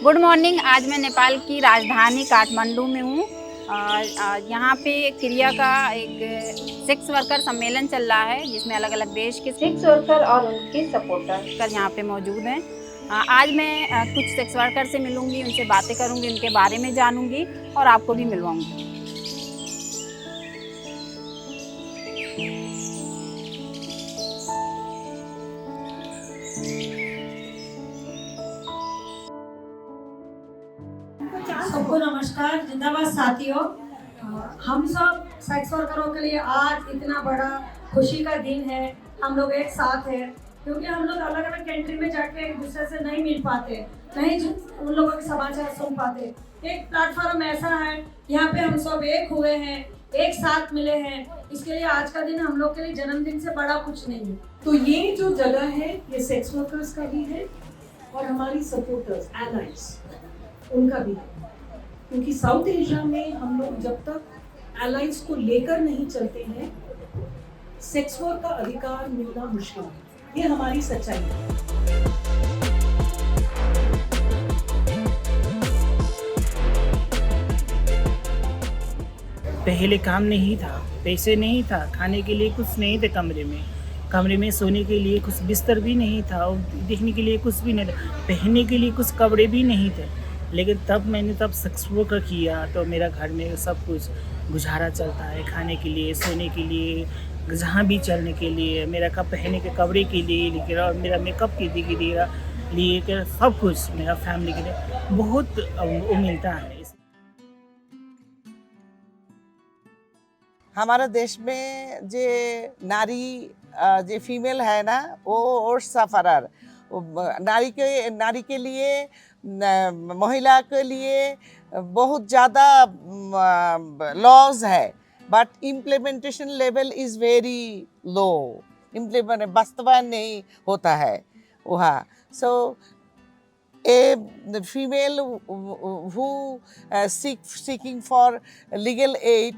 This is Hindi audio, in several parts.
Good morning. आज मैं नेपाल की राजधानी काठमांडू में हूँ। यहाँ पे क्रिया का एक सेक्स वर्कर सम्मेलन चल रहा है, जिसमें अलग अलग देश के सेक्स वर्कर और उनके सपोर्टर यहाँ पे मौजूद हैं। आज मैं कुछ सेक्स वर्कर से मिलूंगी, उनसे बातें करूंगी, उनके बारे में जानूंगी और आपको भी मिलवाऊंगी। सबको नमस्कार, जिंदाबाद साथियों। हम सब सेक्स वर्करों के लिए आज इतना बड़ा खुशी का दिन है। हम लोग एक साथ हैं क्योंकि हम लोग अलग अलग कंट्री में जाके एक दूसरे से नहीं मिल पाते, नहीं उन लोगों के समाचार सुन पाते। एक प्लेटफॉर्म ऐसा है, यहाँ पे हम सब एक हुए हैं, एक साथ मिले हैं। इसके लिए आज का दिन हम लोग के लिए जन्मदिन से बड़ा कुछ नहीं है। तो ये जो जगह है ये सेक्स वर्कर्स का भी है और हमारी सपोर्टर्स एलाइज उनका भी है, क्योंकि साउथ एशिया में हम लोग जब तक एलाइज को लेकर नहीं चलते हैं, सेक्स वर्क का अधिकार मिलना मुश्किल है। ये हमारी सच्चाई है। पहले काम नहीं था, पैसे नहीं था, खाने के लिए कुछ नहीं थे, कमरे में सोने के लिए कुछ बिस्तर भी नहीं था और देखने के लिए कुछ भी नहीं था, पहनने के लिए कुछ कपड़े भी नहीं थे। लेकिन मैंने सेक्स वर्क किया तो मेरा घर में सब कुछ गुजारा चलता है, खाने के लिए, सोने के लिए, जहाँ भी चलने के लिए, मेरा पहनने के कपड़े के लिए और मेरा मेकअप के लिए सब कुछ मेरा फैमिली के लिए बहुत वो मिलता है। हमारे देश में जे नारी जे फीमेल है ना, वो और सफरर नारी के लिए, महिला के लिए बहुत ज़्यादा लॉज है, but implementation level is very low. Implement वास्तवायन नहीं होता है वहाँ। सो a female who seeking for legal aid,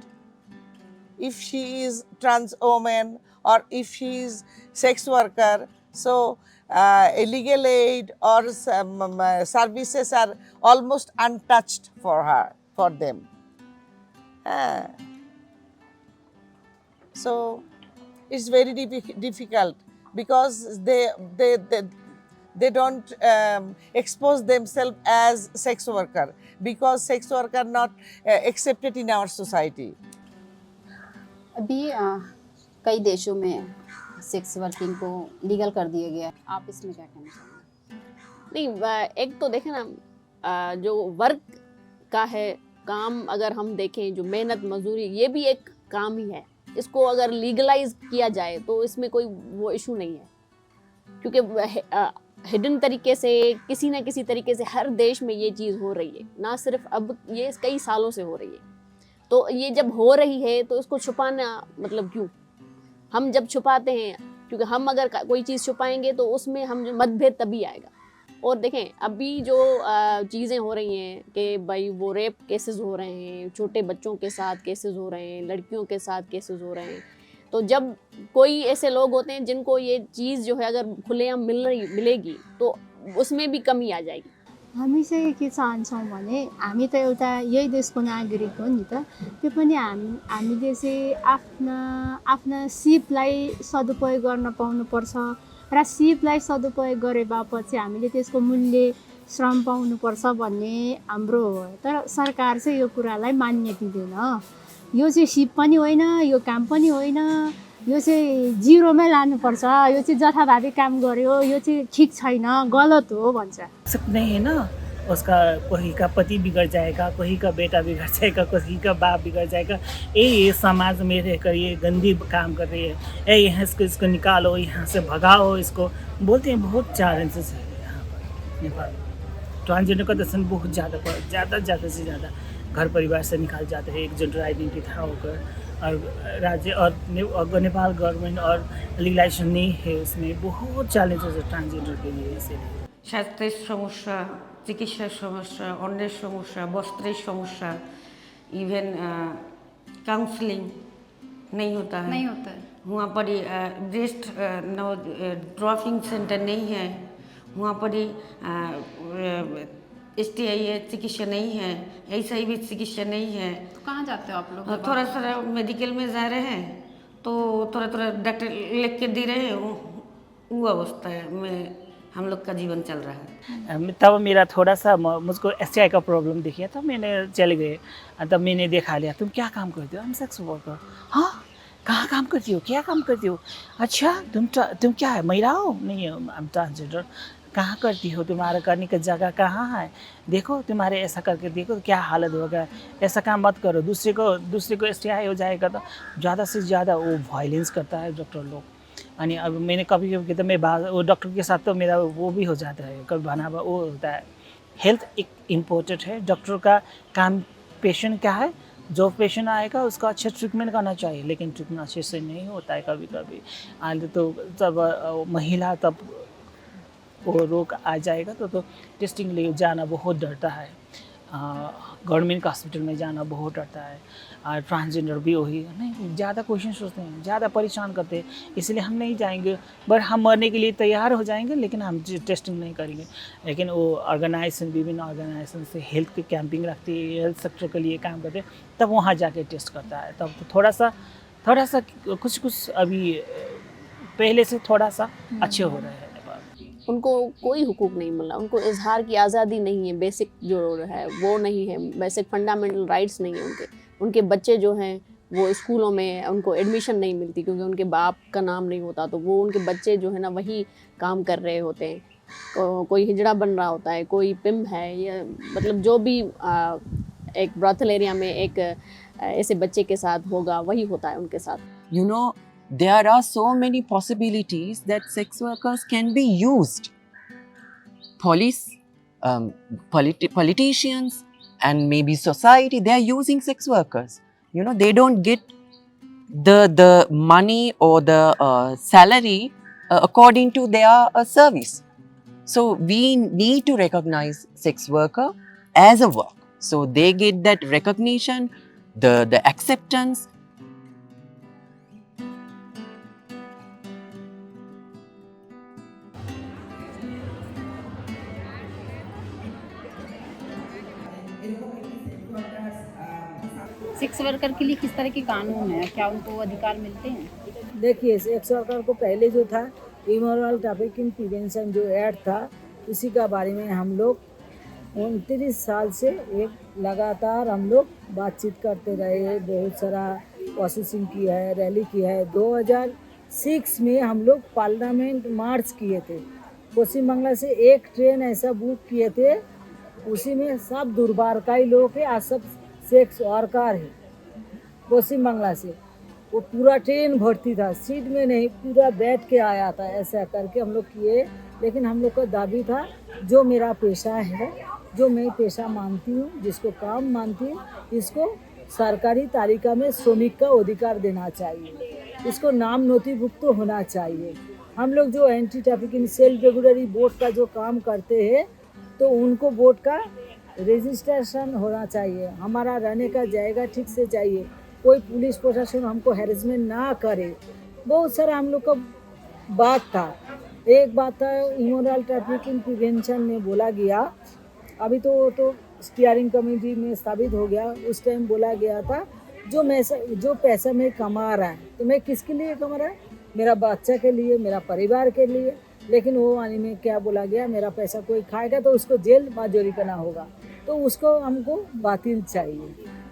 if she is trans woman or if she is sex worker, so a legal aid or services are almost untouched for them. So it's very difficult because they don't expose themselves as sex worker, because sex worker not accepted in our society. अभी कई देशों में सेक्स वर्किंग को लीगल कर दिया गया है, आप इसमें क्या कहना चाहेंगे? नहीं, एक तो देखें ना, जो वर्क का है काम, अगर हम देखें जो मेहनत मजदूरी, ये भी एक काम ही है। इसको अगर लीगलाइज किया जाए तो इसमें कोई वो इशू नहीं है, क्योंकि हिडन तरीके से किसी न किसी तरीके से हर देश में ये चीज़ हो रही है, ना सिर्फ अब, ये कई सालों से हो रही है। तो ये जब हो रही है तो इसको छुपाना मतलब क्यों? हम जब छुपाते हैं, क्योंकि हम अगर कोई चीज़ छुपाएंगे तो उसमें हम जो मतभेद तभी आएगा। और देखें अभी जो चीज़ें हो रही हैं कि भाई वो रेप केसेस हो रहे हैं, छोटे बच्चों के साथ केसेस हो रहे हैं, लड़कियों के साथ केसेस हो रहे हैं। तो जब कोई ऐसे लोग होते हैं जिनको ये चीज़ जो है अगर खुलेआम मिलेगी तो उसमें भी कमी आ जाएगी। हामी चाहिँ के चाहन्छौँ भने हामी त एउटा यही देशको नागरिक हो नि त, त्यो पनि हामीले चाहिँ आफ्ना सिपलाई सदुपयोग गर्न पाउनुपर्छ र सिपलाई सदुपयोग गरे बापत चाहिँ हामीले त्यसको मूल्य श्रम पाउनुपर्छ भन्ने हाम्रो हो। तर सरकार चाहिँ यो कुरालाई मान्य दिँदैन। यो चाहिँ सिप पनि होइन, यो काम पनि होइन, यो चाहिँ जिरोमै लानुपर्छ, यो चाहिँ जथाभावी काम गर्यो, यो चाहिँ ठिक छैन, गलत हो भन्छ। नहीं है ना, उसका कोई का पति बिगड़ जाएगा, कोई का बेटा बिगड़ जाएगा, कोई का बाप बिगड़ जाएगा। ये समाज में रहकर ये गंदी काम कर रही है, यहाँ इसको निकालो, यहाँ से भगाओ इसको, बोलते हैं। बहुत चैलेंजेस है यहाँ पर नेपाल। ट्रांसजेंडर का दर्शन बहुत ज़्यादा से ज़्यादा घर परिवार से निकाल जाते हैं एक जेंडर आइडेंटिटी था होकर, और राज्य और नेपाल गवर्नमेंट और लीगलाइजेशन नहीं है, उसमें बहुत चैलेंजेस है ट्रांसजेंडर के लिए। इसीलिए স্বাস্থ্যের সমস্যা, চিকিৎসার সমস্যা, অন্যের সমস্যা, বস্ত্রের সমস্যা, इवन काउंसलिंग नहीं होता है। वहाँ पर ब्रेस्ट ड्रॉपिंग सेंटर नहीं है। वहाँ पर STI है, चिकित्सा नहीं है, ऐसा ही भी चिकित्सा नहीं है। तो कहाँ जाते हो आप लोग? थोड़ा सा मेडिकल में जा रहे हैं तो थोड़ा थोड़ा डॉक्टर लिख के दे रहे हैं, वो अवस्था में हम लोग का जीवन चल रहा है। तब मेरा थोड़ा सा मुझको STI का प्रॉब्लम दिखा, तब मैंने चले गए, तब मैंने देखा लिया, तुम क्या काम करते हो? हम सेक्स वर्कर। हाँ, कहाँ काम करती हो, क्या काम करती हो? अच्छा, तुम क्या है, महिला हो? नहीं, हम ट्रांसजेंडर। कहाँ करती हो, तुम्हारा करने की जगह कहाँ है? देखो तुम्हारे ऐसा करके देखो क्या हालत होगा, ऐसा काम मत करो। दूसरे को STI हो जाएगा तो ज़्यादा से ज़्यादा वो वायलेंस करता है डॉक्टर लोग। यानी अब मैंने कभी कभी तो मैं वो डॉक्टर के साथ तो मेरा वो भी हो जाता है, कभी बना वो होता है। हेल्थ एक इम्पोर्टेंट है, डॉक्टर का काम पेशेंट क्या है, जो पेशेंट आएगा उसका अच्छा ट्रीटमेंट करना चाहिए, लेकिन ट्रीटमेंट अच्छे से नहीं होता है कभी कभी। तो तब महिला तब वो रोग आ जाएगा तो टेस्टिंग ले जाना बहुत डरता है, गवर्नमेंट हॉस्पिटल में जाना बहुत डरता है। ट्रांसजेंडर भी वही नहीं, ज़्यादा क्वेश्चन सोचते हैं, ज़्यादा परेशान करते हैं, इसलिए हम नहीं जाएंगे। बट हम मरने के लिए तैयार हो जाएंगे, लेकिन हम टेस्टिंग नहीं करेंगे। लेकिन वो ऑर्गेनाइजेशन, विभिन्न ऑर्गेनाइजेशन से हेल्थ की कैंपिंग रखती है, हेल्थ सेक्टर के लिए काम करते हैं, तब वहाँ जाके टेस्ट करता है। तब तो थोड़ा सा कुछ अभी पहले से थोड़ा सा अच्छे हो रहे हैं। उनको कोई हुकूक नहीं मिला, उनको इजहार की आज़ादी नहीं है, बेसिक जो है वो नहीं है, बेसिक फंडामेंटल राइट्स नहीं है उनके बच्चे जो हैं वो स्कूलों में उनको एडमिशन नहीं मिलती क्योंकि उनके बाप का नाम नहीं होता, तो वो उनके बच्चे जो है ना वही काम कर रहे होते हैं। कोई हिजड़ा बन रहा होता है, कोई पिम है, या मतलब जो भी एक ब्रॉथल एरिया में एक ऐसे बच्चे के साथ होगा वही होता है उनके साथ। You know, there are so many possibilities that sex workers can be used. Police, politicians, and maybe society, they are using sex workers. You know, they don't get the money or the salary according to their service. So we need to recognize sex worker as a work. So they get that recognition, the acceptance. Sex worker के लिए किस तरह के कानून है, क्या उनको अधिकार मिलते हैं? देखिए, सेक्स वर्कर को पहले जो था इमोरल ट्रैफिकिंग प्रिवेंशन जो एक्ट था, उसी का बारे में हम लोग 29 साल से एक लगातार हम लोग बातचीत करते रहे, बहुत सारा प्रोसेसिंग की है, रैली की है। 2006 में हम लोग पार्लियामेंट मार्च किए थे, पश्चिम बंगाल से एक ट्रेन ऐसा बुक किए थे, उसी में सब दुर्भाग्यकारी लोग हैं, आज सब सेक्स वर्कर है पश्चिम बंगाल से। वो पूरा ट्रेन भर्ती था, सीट में नहीं, पूरा बैठ के आया था, ऐसा करके हम लोग किए। लेकिन हम लोग का दाबी था, जो मेरा पेशा है, जो मैं पेशा मानती हूँ, जिसको काम मानती हूँ, इसको सरकारी तालिका में श्रमिक का अधिकार देना चाहिए, इसको नाम नोटिभुक्त होना चाहिए। हम लोग जो anti trafficking self regulatory board का जो काम करते हैं, तो उनको बोर्ड का रजिस्ट्रेशन होना चाहिए, हमारा रहने का जगह ठीक से चाहिए, कोई पुलिस प्रशासन हमको हैरेसमेंट ना करे। बहुत सारा हम लोग का बात था। एक बात था, इमोरल ट्रैफिकिंग प्रिवेंशन में बोला गया, अभी तो स्टीयरिंग कमेटी में साबित हो गया, उस टाइम बोला गया था जो पैसा मैं कमा रहा है, तो मैं किसके लिए कमा रहा है? मेरा बच्चा के लिए, मेरा परिवार के लिए। लेकिन वो वाणी में क्या बोला गया, मेरा पैसा कोई खाएगा तो उसको जेल बाजोरी करना होगा, तो उसको हमको बातिल चाहिए।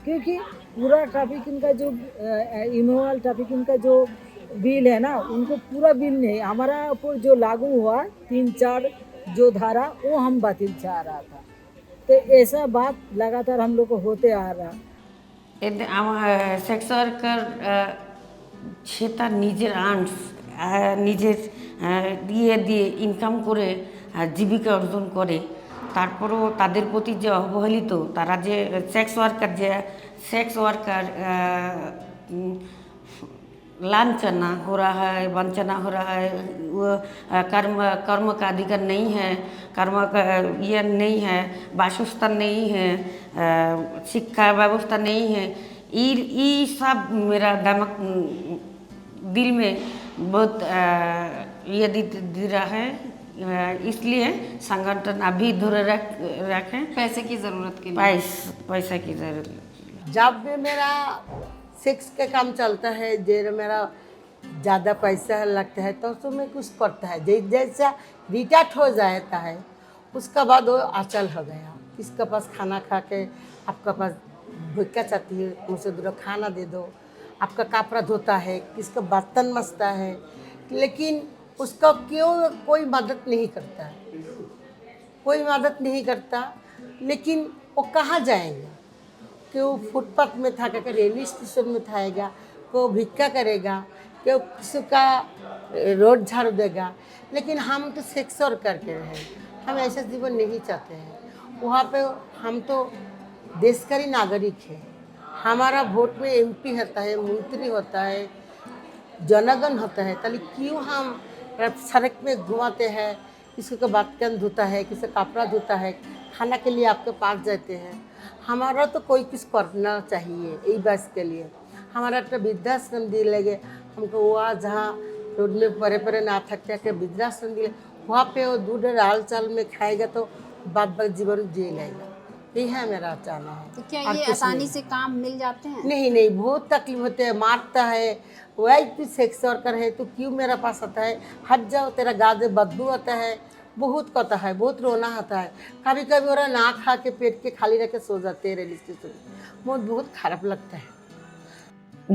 क्योंकि पूरा ट्रैफिकिंग का जो इमोरल ट्रैफिकिंग का जो बिल है ना, उनको पूरा बिल नहीं, हमारा ऊपर जो लागू हुआ 3-4 जो धारा, वो हम बातिल चाह रहा था। तो ऐसा बात लगातार हम लोग को होते आ रहा। सेक्स वर्कर সেটা নিজের আর্নস, নিজের দিয়ে ইনকাম করে জীবিকা অর্জন করে, তারপরেও তাদের প্রতি যে অবহেলিত, তারা যে সেক্স ওয়ার্কার लांछना हो रहा है, वंचना हो रहा है, वो कर्म का अधिकार नहीं है, कर्म का ये नहीं है, वासस्थान नहीं है, शिक्षा व्यवस्था नहीं है, ये सब मेरा दिल में बहुत ये दे रहा है, इसलिए संगठन अभी दूर रखें। पैसे की ज़रूरत के लिए। पैसा की जरूरत। जब भी मेरा सेक्स का काम चलता है, जो मेरा ज़्यादा पैसा लगता है तो उसमें कुछ करता है, जैसा रिटायर्ड हो जाता है उसका बाद वो अचल हो गया। किसके पास खाना खा के आपका पास भूखा चाहती है, मुझसे दूर खाना दे दो, आपका कपड़ा धोता है, किसका बर्तन मसता है, लेकिन उसका क्यों कोई मदद नहीं करता है, कोई मदद नहीं करता। लेकिन वो कहाँ जाएंगे? क्यों फुटपाथ में था कर रेलवे स्टेशन में थाएगा, को भिक्का करेगा, क्यों किसी का रोड झाड़ू देगा। लेकिन हम तो सेक्स और करके रहे, हम ऐसा जीवन नहीं चाहते हैं। वहाँ पे हम तो देश का ही नागरिक है, हमारा वोट में एमपी होता है, मंत्री होता है, जनगण होता है, ताली क्यों हम सड़क में घुमाते हैं, किसी का बर्तन धोता है, किसी का कपड़ा धोता है, खाना के लिए आपके पास जाते हैं। हमारा तो कोई कुछ करना चाहिए यही बात के लिए। हमारा तो वृद्धाश्रम दिए लगे हमको, वहाँ जहाँ रोड में परे परे ना थक के वृद्धाश्रम दिए, वहाँ पे वो दूध हाल चाल में खाएगा तो बाद जीवन जी लेगा। यही है मेरा चाहना है। तो क्या और ये कुछ आसानी नहीं। से काम मिल जाते हैं? नहीं, बहुत तकलीफ होते है, मारता है। वही तू सेक्स वर्कर है तो क्यों मेरा पास आता है, हट जाओ, तेरा गादे बदबू आता है, बहुत कहता है, बहुत रोना आता है। कभी कभी और ना खा के पेट के खाली रख के सो जाते हैं रेलवे स्टेशन में, बहुत खराब लगता है।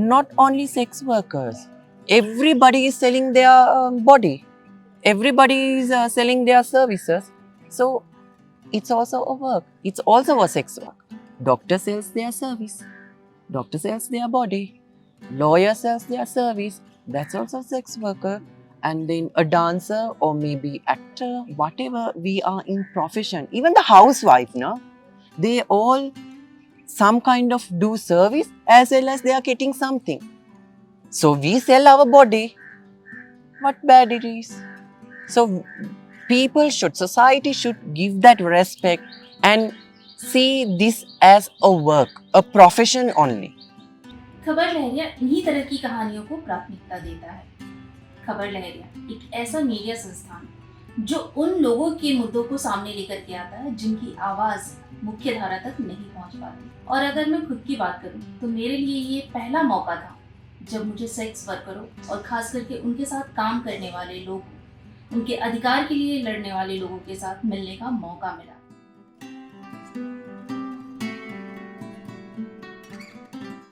Not only sex workers, everybody is selling their body, everybody is selling their services, so it's also a work, it's also a sex work. Doctor sells their service, doctor sells their body, lawyer sells their service, that's also sex worker. And then a dancer or maybe actor, whatever we are in profession, even the housewife, no, they all some kind of do service as well as they are getting something. So we sell our body, what bad it is. So people should, society should give that respect and see this as a work, a profession only. खबर लहरिया इन्हीं तरह की कहानियों को प्राथमिकता देता है। खबर लहरिया एक ऐसा मीडिया संस्थान जो उन लोगों के मुद्दों को सामने लेकर के आता है जिनकी आवाज मुख्य धारा तक नहीं पहुंच पाती। और अगर मैं खुद की बात करूं तो मेरे लिए ये पहला मौका था जब मुझे सेक्स वर्करों और खास करके उनके साथ काम करने वाले लोग, उनके अधिकार के लिए लड़ने वाले लोगों के साथ मिलने का मौका मिला।